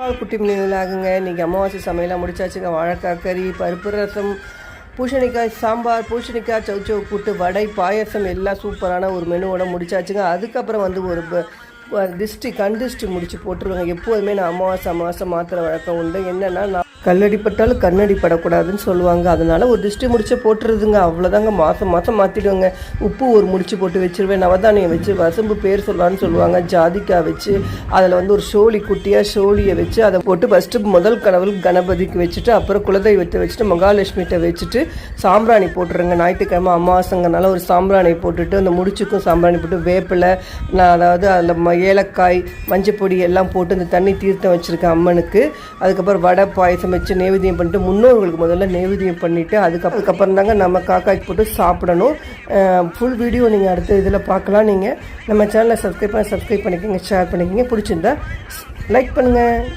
குட்டி மணிகளாகுங்க. இன்றைக்கி அமாவாசை சமையலாம் முடிச்சாச்சுங்க. வாழைக்காய் கறி, பருப்பு ரசம், பூசணிக்காய் சாம்பார், பூசணிக்காய் சவுச்சவு கூட்டு, வடை, பாயசம் எல்லாம் சூப்பரான ஒரு மெனுவோட முடிச்சாச்சுங்க. அதுக்கப்புறம் ஒரு கண் திருஷ்டி முடிச்சு போட்டுருவாங்க. எப்போதுமே நான் அமாவாசை மாத்திரை வழக்கம் உண்டு. என்னென்னா நான் கல்லடிப்பட்டாலும் கண்ணடி படக்கூடாதுன்னு சொல்லுவாங்க. அதனால் ஒரு திருஷ்டி முடிச்சு போட்டுருதுங்க. அவ்வளோதாங்க. மாதம் மாற்றிடுவாங்க. உப்பு ஒரு முடிச்சு போட்டு வச்சுருவேன். நவதானியம் வச்சு வசம்பு பேர் சொல்லலான்னு சொல்லுவாங்க. ஜாதிக்காய் வச்சு அதில் ஒரு சோழியை வச்சு அதை போட்டு ஃபஸ்ட்டு முதல் கடவுள் கணபதிக்கு வச்சுட்டு அப்புறம் குலதெய்வத்தை வச்சுட்டு மகாலட்சுமிகிட்ட வச்சுட்டு சாம்பிராணி போட்டுருங்க. ஞாயிற்றுக்கிழமை அமாவாசைங்கனால ஒரு சாம்பிராணி போட்டுட்டு அந்த முடிச்சுக்கும் சாம்பிராணி போட்டு வேப்பிலை, நான் அதாவது அதில் ஏலக்காய், மஞ்சப்பொடி எல்லாம் போட்டு அந்த தண்ணி தீர்த்தம் வச்சுருக்கேன் அம்மனுக்கு. அதுக்கப்புறம் வடை பாயசம் வச்சு நைவேத்தியம் பண்ணிட்டு முன்னோர்களுக்கு முதல்ல நைவேத்தியம் பண்ணிவிட்டு அதுக்கப்புறம் தாங்க நம்ம காக்காய்க்கு போட்டு சாப்பிடணும். ஃபுல் வீடியோ நீங்கள் அடுத்த இதில் பார்க்கலாம். நீங்கள் நம்ம சேனலை சப்ஸ்கிரைப் பண்ணிக்கோங்க, ஷேர் பண்ணிக்கோங்க. பிடிச்சிருந்தா லைக் பண்ணுங்கள்.